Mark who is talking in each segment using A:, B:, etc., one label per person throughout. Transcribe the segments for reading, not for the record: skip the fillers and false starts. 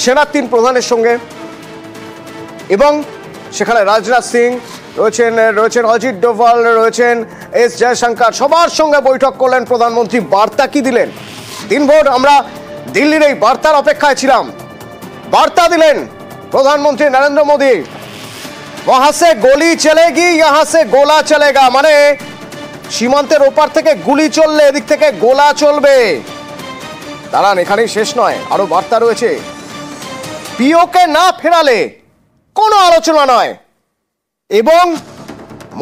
A: সেনার 3 প্রধানের সঙ্গে, এবং সেখানে রাজনাথ সিং রয়েছেন অজিত ডোভাল, রয়েছেন এস জয়শঙ্কর, সবার সঙ্গে বৈঠক করলেন প্রধানমন্ত্রী। বার্তা কি দিলেন? দিনভর আমরা দিল্লির এই বার্তার অপেক্ষায় ছিলাম। বার্তা দিলেন প্রধানমন্ত্রী নরেন্দ্র মোদী, वहां से गोली चलेगी यहां से गोला चलेगा, মানে সীমান্তের ওপার থেকে গুলি চললে এদিক থেকে গোলা চলবে। দাঁড়ান, এখানেই শেষ নয়, আরো বার্তা রয়েছে। পিওকে না ফেরালে কোনো আলোচনা নয়, এবং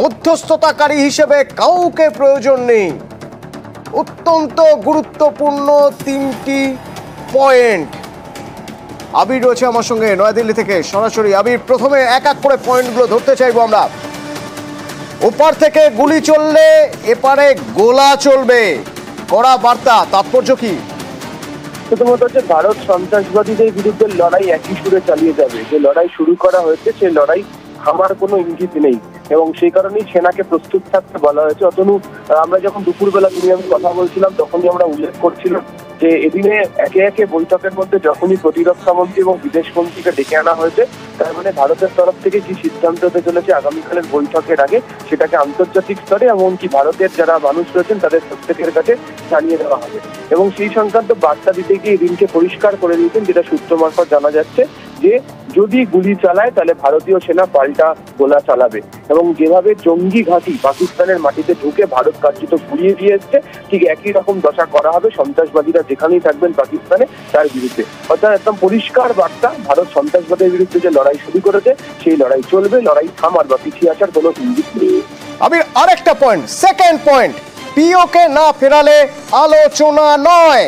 A: মধ্যস্থতাকারী হিসেবে কাউকে প্রয়োজন নেই। অত্যন্ত গুরুত্বপূর্ণ 3টি পয়েন্ট। আবির রয়েছে আমার সঙ্গে নয়াদিল্লি থেকে সরাসরি। আবির, প্রথমে এক এক করে পয়েন্টগুলো ধরতে চাইবো আমরা। ওপার থেকে গুলি চললে এপারে গোলা চলবে, কড়া বার্তা, তাৎপর্য কি?
B: প্রথমত হচ্ছে ভারত সন্ত্রাসবাদীদের বিরুদ্ধে লড়াই একই সুরে চালিয়ে যাবে। যে লড়াই শুরু করা হয়েছে সেই লড়াই থামার কোনো ইঙ্গিত নেই, এবং সেই কারণেই সেনাকে প্রস্তুত থাকতে বলা হয়েছে। অতনু, আমরা যখন দুপুরবেলা আমি কথা বলছিলাম তখনই আমরা উল্লেখ করছিলাম যে এদিনে একে একে বৈঠকের মধ্যে যখনই প্রতিরক্ষা মন্ত্রী এবং বিদেশ মন্ত্রীকে ডেকে আনা হয়েছে, তার মানে ভারতের তরফ থেকে কি সিদ্ধান্ত হতে চলেছে আগামীকালের বৈঠকের আগে সেটাকে আন্তর্জাতিক স্তরে এমনকি ভারতের যারা মানুষ রয়েছেন তাদের প্রত্যেকের কাছে জানিয়ে দেওয়া হবে। এবং সেই সংক্রান্ত বার্তা দিতে গিয়ে এদিনকে পরিষ্কার করে দিয়েছেন, যেটা সূত্র মারফত জানা যাচ্ছে, যে যদি গুলি চালায় তাহলে ভারতীয় সেনা পাল্টা গোলা চালাবে। এবং যেভাবে জঙ্গি ঘাঁটি পাকিস্তানের মাটিতে ঢুকে ভারত কার্যত ঘুরিয়ে দিয়ে এসছে, ঠিক একই রকম দশা করা হবে সন্ত্রাসবাদীরা যেখানেই থাকবেন পাকিস্তানে তার বিরুদ্ধে। অর্থাৎ একদম পরিষ্কার বার্তা, ভারত সন্ত্রাসবাদের বিরুদ্ধে যে লড়াই শুরু করেছে সেই লড়াই চলবে, লড়াই থামার বা পিছিয়ে আসার কোনো ইঙ্গিত নেই।
A: আমি আরেকটা পয়েন্ট, সেকেন্ড পয়েন্ট, পিওকে না ফেরালে আলোচনা নয়,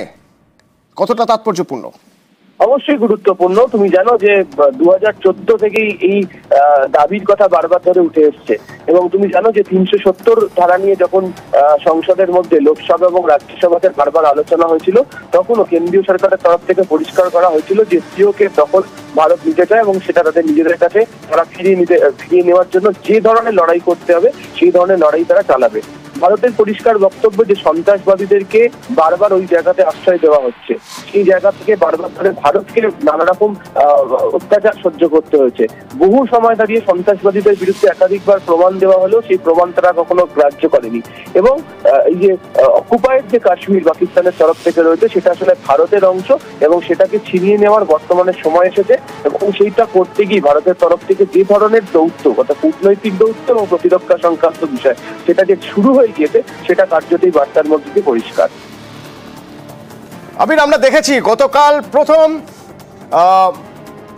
A: কতটা তাৎপর্যপূর্ণ?
B: অবশ্যই গুরুত্বপূর্ণ। তুমি জানো যে 2014 থেকেই এই দাবির কথা বারবার ধরে উঠে এসছে, এবং তুমি জানো যে 370 ধারা নিয়ে যখন সংসদের মধ্যে লোকসভা এবং রাজ্যসভাতে বারবার আলোচনা হয়েছিল, তখনও কেন্দ্রীয় সরকারের তরফ থেকে পরিষ্কার করা হয়েছিল যে পিওকে দখল ভারত নিতে চায় এবং সেটা তাদের নিজেদের কাছে তারা ফিরিয়ে নেওয়ার জন্য যে ধরনের লড়াই করতে হবে সেই ধরনের লড়াই তারা চালাবে। ভারতের পরিষ্কার বক্তব্য যে সন্ত্রাসবাদীদেরকে বারবার ওই জায়গাতে আশ্রয় দেওয়া হচ্ছে, সেই জায়গা থেকে বারবার ধরে ভারতকে নানা রকম অত্যাচার সহ্য করতে হয়েছে। বহু সময় দাঁড়িয়ে সন্ত্রাসবাদীদের বিরুদ্ধে একাধিকবার প্রমাণ দেওয়া হলেও সেই প্রমাণ তারা কখনো গ্রাহ্য করেনি। এবং এই যে অকুপায়েড যে কাশ্মীর পাকিস্তানের তরফ থেকে রয়েছে সেটা আসলে ভারতের অংশ, এবং সেটাকে ছিনিয়ে নেওয়ার বর্তমানে সময় এসেছে। এবং সেইটা করতে গিয়ে ভারতের তরফ থেকে যে ধরনের দৌত্য, অর্থাৎ কূটনৈতিক দৌত্য এবং প্রতিরক্ষা সংক্রান্ত বিষয় সেটা যে শুরু হয়ে গিয়েছে সেটা কার্যতই বার্তার মধ্যে দিয়ে পরিষ্কার।
A: আবির, আমরা দেখেছি গতকাল প্রথম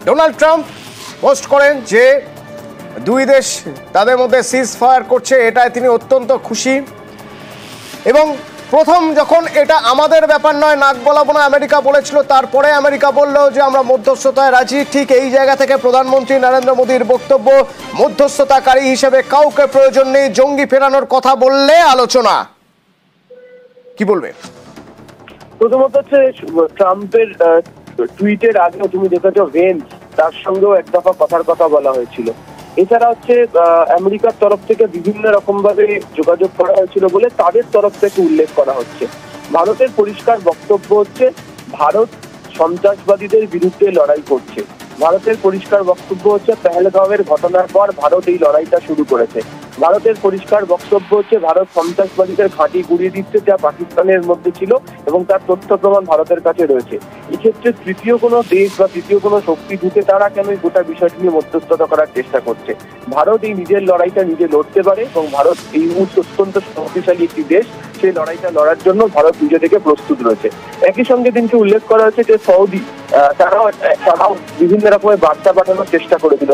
A: ডোনাল্ড ট্রাম্প পোস্ট করেন যে দুই দেশ তাদের মধ্যে সিজ ফায়ার করছে, এটায় তিনি অত্যন্ত খুশি। এবং প্রথম যখন এটা আমাদের ব্যাপার নয়, নাক গলাবো না, আমেরিকা বলেছিল, তারপরে আমেরিকা বললো যে আমরা মধ্যস্থতায় রাজি। ঠিক এই জায়গা থেকে প্রধানমন্ত্রী নরেন্দ্র মোদীর বক্তব্য, মধ্যস্থতাকারী হিসেবে কাউকে প্রয়োজন নেই, জঙ্গি ফেরানোর কথা বললে আলোচনা। কি বলবে?
B: প্রথমত হচ্ছে ট্রাম্পের টুইটের আগেও তুমি দেখেছো ভেন্স, তার সঙ্গেও এক দফা কথার কথা বলা হয়েছিল। এছাড়া হচ্ছে আমেরিকার তরফ থেকে বিভিন্ন রকম ভাবে যোগাযোগ করা হয়েছিল বলে তাদের তরফ থেকে উল্লেখ করা হচ্ছে। ভারতের পরিষ্কার বক্তব্য হচ্ছে ভারত সন্ত্রাসবাদীদের বিরুদ্ধে লড়াই করছে। ভারতের পরিষ্কার বক্তব্য হচ্ছে পেহেলগাঁওয়ের ঘটনার পর ভারত এই লড়াইটা শুরু করেছে। ভারতের পরিষ্কার বক্তব্য হচ্ছে ভারত সন্ত্রাসবাদীদের ঘাঁটি গুড়িয়ে দিচ্ছে যা পাকিস্তানের মধ্যে ছিল, এবং তার তথ্য প্রমাণ ভারতের কাছে রয়েছে। এক্ষেত্রে তৃতীয় কোনো দেশ বা তৃতীয় কোনো শক্তি ঢুকে তারা কেন এই গোটা বিষয়টি নিয়ে মধ্যস্থতা করার চেষ্টা করছে। ভারত এই নিজের লড়াইটা নিজে লড়তে পারে, এবং ভারত এই মুহূর্তে অত্যন্ত শক্তিশালী একটি দেশ, সেই লড়াইটা লড়ার জন্য ভারত নিজে থেকে প্রস্তুত রয়েছে। একই সঙ্গে দিনকে উল্লেখ করা হয়েছে যে সৌদি তারাও বিভিন্ন রকমের বার্তা পাঠানোর চেষ্টা করেছিল,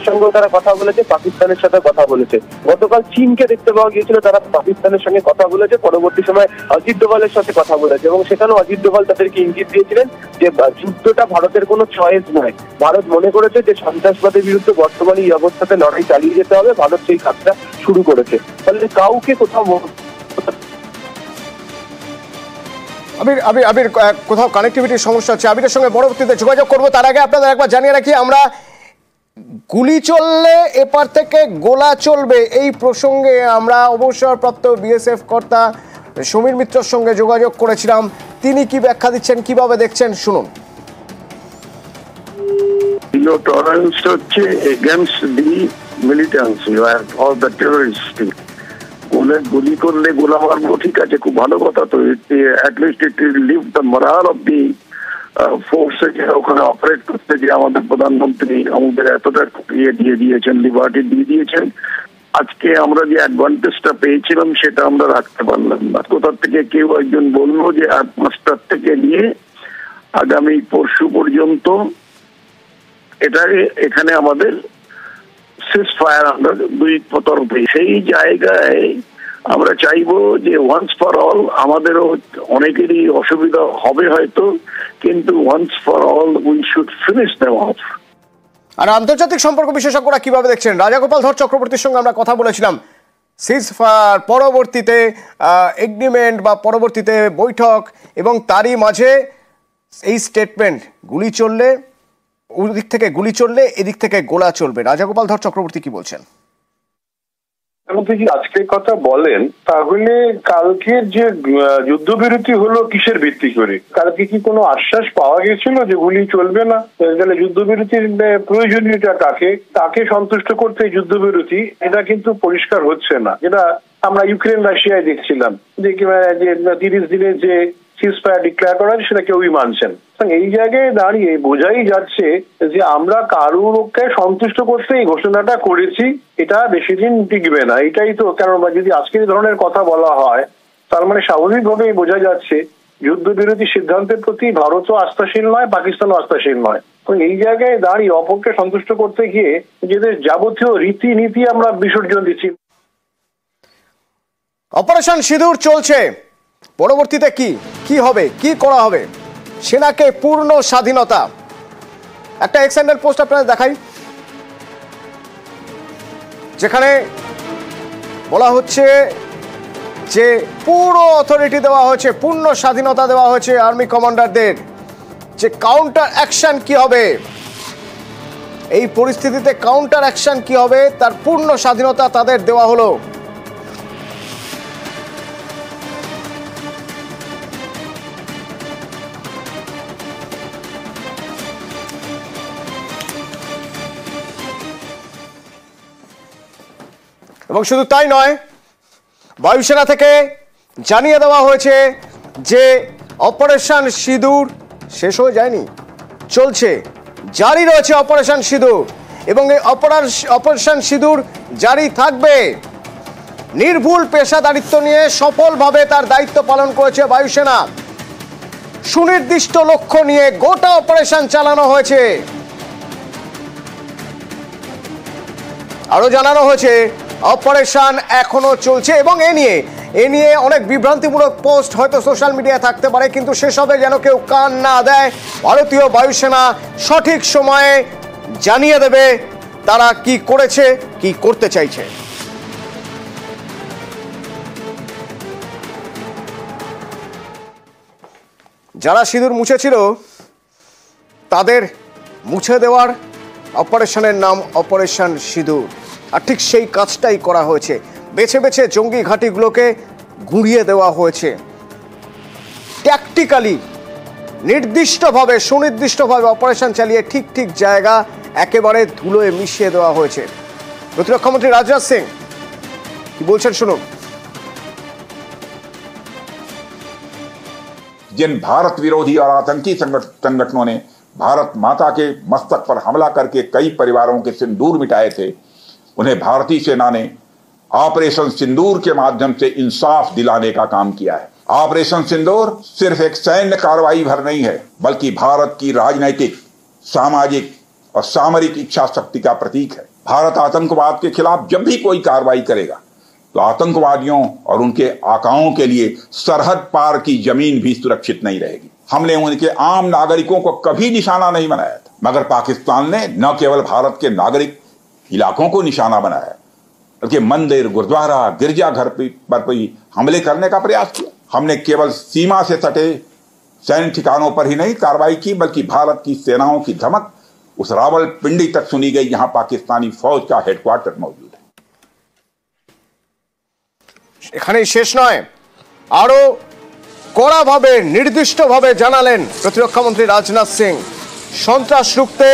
B: সঙ্গে তারা কথা বলেছে, পাকিস্তানের সাথে কথা বলেছে। গতকাল চীনকে দেখতে পাওয়া গিয়েছিল, তারা পাকিস্তানের সঙ্গে কথা বলেছে, পরবর্তী সময় অজিত ডোভালের সাথে কথা বলেছে, এবং সেখানেও অজিত ডোভাল তাদেরকে ইঙ্গিত দিয়েছিলেন যে যুদ্ধটা ভারতের কোনো চয়েস নয়। ভারত মনে করেছে যে সন্ত্রাসবাদের বিরুদ্ধে বর্তমানে এই অবস্থাতে লড়াই চালিয়ে যেতে হবে, ভারত সেই কাজটা শুরু করেছে। ফলে কাউকে কোথাও
A: আবির কোথাও কানেক্টিভিটির সমস্যা হচ্ছে, আবিরের সঙ্গে পরবর্তীতে যোগাযোগ করবো। তার আগে আপনাদের একবার জানিয়ে রাখি, আমরা গুলি চললে এপার থেকে গোলা চলবে এই প্রসঙ্গে আমরা অবসরপ্রাপ্ত বিএসএফ কর্তা সমীর মিত্রর সঙ্গে যোগাযোগ করেছিলাম। তিনি কি ব্যাখ্যা দিচ্ছেন, কিভাবে দেখছেন শুনুন।
C: জিরো টলারেন্স হচ্ছে against the militancy or the terrorist. গুলি করলে গোলা মারবো, ঠিক আছে, খুব ভালো কথা, তো at least it leave the moral of the ফোর্সে যে ওখানে অপারেট করতে, যে আমাদের প্রধানমন্ত্রী আমাদের এতটা ইয়ে দিয়ে দিয়েছেন, লিবার্টি দিয়ে দিয়েছেন। আজকে আমরা যে অ্যাডভান্টেজটা পেয়েছিলাম সেটা আমরা রাখতে পারলাম না। কোথা থেকে কেউ একজন বললো যে 5টার থেকে নিয়ে আগামী পরশু পর্যন্ত এখানে আমাদের সিজ ফায়ার আমরা দুই তরফে। সেই জায়গায় আমরা চাইবো যে ওয়ান্স ফর অল, আমাদেরও অনেকেরই অসুবিধা হবে হয়তো, কিন্তু once for all we should finish them off.
A: আর আন্তর্জাতিক সম্পর্ক বিশেষজ্ঞরা কিভাবে দেখছেন? রাজাগোপাল ধর চক্রবর্তীর সঙ্গে আমরা কথা বলেছিলাম। সিজ ফায়ার পরবর্তীতে এগ্রিমেন্ট বা পরবর্তীতে বৈঠক, এবং তারই মাঝে এই স্টেটমেন্ট, গুলি চললে ওদিক থেকে গুলি চললে এদিক থেকে গোলা চলবে। রাজাগোপাল ধর চক্রবর্তী কি বলছেন?
D: যদি আজকের কথা বলেন তাহলে কালকের যে যুদ্ধবিরতি হলো কিসের ভিত্তি করে? কালকে কি কোনো আশ্বাস পাওয়া গেছিল যে গুলি চলবে না? তাহলে যুদ্ধবিরতির প্রয়োজনীয়তা তাকে সন্তুষ্ট করতে যুদ্ধবিরতি, এটা কিন্তু পরিষ্কার হচ্ছে না। যেটা আমরা ইউক্রেন রাশিয়ায় দেখছিলাম যে 30 দিনের যে সিজফায়ার ডিক্লেয়ার করা সেটা কেউই মানছেন। এই জায়গায় দাঁড়িয়ে বোঝাই যাচ্ছে যে আমরা কারোকে সন্তুষ্ট করতে এই ঘোষণাটা করেছি, এটা বেশি দিন টিকবে না। এটাই তো, কারণ যদি আজকের ধরনের কথা বলা হয় তার মানে স্বাভাবিকভাবেই বোঝা যাচ্ছে যুদ্ধবিরতি সিদ্ধান্তের প্রতি ভারতও আস্থাশীল নয়, পাকিস্তানও আস্থাশীল নয়। তো এই জায়গায় দাঁড়িয়ে অপরকে সন্তুষ্ট করতে গিয়ে নিজেদের যাবতীয় রীতিনীতি আমরা বিসর্জন দিচ্ছি।
A: অপারেশন সিঁদুর চলছে, পরবর্তীতে কি হবে, কি করা হবে? সেনাকে পূর্ণ স্বাধীনতা। একটা এক্স হ্যান্ডেল পোস্ট আপনাদের দেখাই, যেখানে বলা হচ্ছে যে পুরো অথরিটি দেওয়া হয়েছে, পূর্ণ স্বাধীনতা দেওয়া হয়েছে আর্মি কমান্ডারদের। যে কাউন্টার অ্যাকশন কি হবে, এই পরিস্থিতিতে কাউন্টার অ্যাকশন কি হবে, তার পূর্ণ স্বাধীনতা তাদের দেওয়া হলো। এবং শুধু তাই নয়, বায়ুসেনা থেকে জানিয়ে দেওয়া হয়েছে যে অপারেশন সিঁদুর শেষ হয়ে যায়নি, চলছে, জারি রয়েছে অপারেশন সিঁদুর, এবং এই অপারেশন সিঁদুর জারি থাকবে। নির্ভুল পেশাদারিত্ব নিয়ে সফলভাবে তার দায়িত্ব পালন করেছে বায়ুসেনা। সুনির্দিষ্ট লক্ষ্য নিয়ে গোটা অপারেশন চালানো হয়েছে। আরো জানানো হয়েছে অপারেশন এখনো চলছে, এবং এ নিয়ে অনেক বিভ্রান্তিমূলক পোস্ট হয়তো সোশ্যাল মিডিয়ায় থাকতে পারে, কিন্তু সেসবে যেন কেউ কান না দেয়। ভারতীয় বায়ুসেনা সঠিক সময়ে জানিয়ে দেবে তারা কি করেছে, কি করতে চাইছে। যারা সিঁদুর মুছেছিল তাদের মুছে দেওয়ার অপারেশনের নাম অপারেশন সিঁদুর। আর ঠিক সেই কাজটাই করা হয়েছে। বেছে বেছে জঙ্গি ঘাঁটিগুলোকে গুঁড়িয়ে দেওয়া হয়েছে। ট্যাকটিক্যালি নির্দিষ্টভাবে সুনির্দিষ্টভাবে অপারেশন চালিয়ে ঠিক ঠিক জায়গা একেবারে ধুলোয় মিশিয়ে দেওয়া হয়েছে। প্রতিরক্ষামন্ত্রী রাজনাথ সিং কি বলছেন শুনুন।
E: जिन भारत विरोधी और आतंकी संगठनों ने भारत माता के मस्तक पर हमला करके कई परिवारों के सिंदूर मिटाए थे, उन्हें भारतीय सेना ने ऑपरेशन सिंदूर के माध्यम से इंसाफ दिलाने का काम किया है। ऑपरेशन सिंदूर सिर्फ एक सैन्य कार्रवाई भर नहीं है, बल्कि भारत की राजनैतिक, सामाजिक और सामरिक इच्छा शक्ति का प्रतीक है। भारत आतंकवाद के खिलाफ जब भी कोई कार्रवाई करेगा तो आतंकवादियों और उनके आकाओं के लिए सरहद पार की जमीन भी सुरक्षित नहीं रहेगी। हमने उनके आम नागरिकों को कभी निशाना नहीं बनाया था, मगर पाकिस्तान ने न केवल भारत के नागरिक इलाकों को निशाना बनाया, बल्कि मंदिर, गुरुद्वारा, गिरजाघर पर भी हमले करने का प्रयास किया। हमने केवल सीमा से सटे सैन्य ठिकानों पर ही नहीं कार्रवाई की, बल्कि भारत की सेनाओं की धमक उस रावलपिंडी तक सुनी गई, जहां पाकिस्तानी फौज का हेडक्वार्टर मौजूद है।
A: এখানেই শেষ নয়, আরো কড়াভাবে নির্দিষ্টভাবে জানালেন প্রতিরক্ষামন্ত্রী রাজনাথ সিং। সন্ত্রাস রুখতে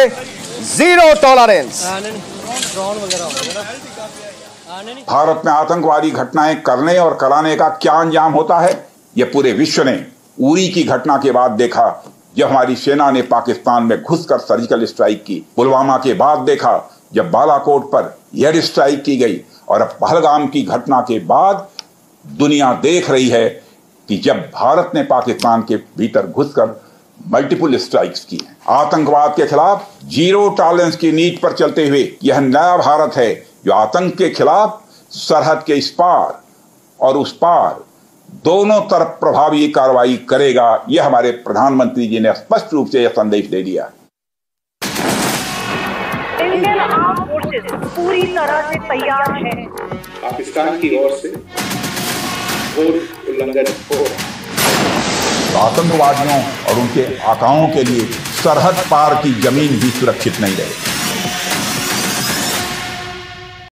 A: जीरो टॉलरेंस।
E: भारत में आतंकवादी घटनाएं करने और कराने का क्या अंजाम होता है, यह पूरे विश्व ने उरी की घटना के बाद देखा, जब हमारी सेना ने पाकिस्तान में घुसकर सर्जिकल स्ट्राइक की। पुलवामा के बाद देखा, जब बालाकोट पर एयर स्ट्राइक की गई। और अब पहलगाम की घटना के बाद दुनिया देख रही है कि जब भारत ने पाकिस्तान के भीतर घुसकर मल्टीपल स्ट्राइक्स की हैं। आतंकवाद के खिलाफ जीरो टॉलरेंस की नीति पर चलते हुए यह नया भारत है जो आतंक के खिलाफ सरहद के इस पार और उस पार दोनों तरफ प्रभावी कार्रवाई करेगा। यह हमारे प्रधानमंत्री जी ने स्पष्ट रूप से यह संदेश दे दिया।
F: इंडियन आर्म्ड फोर्सेस पूरी तरह से तैयार है।
G: पाकिस्तान की ओर से घोर उल्लंघन हो रहा है।
E: आतंकवादियों और उनके आकाओं के लिए सरहद पार की जमीन भी सुरक्षित नहीं रहे।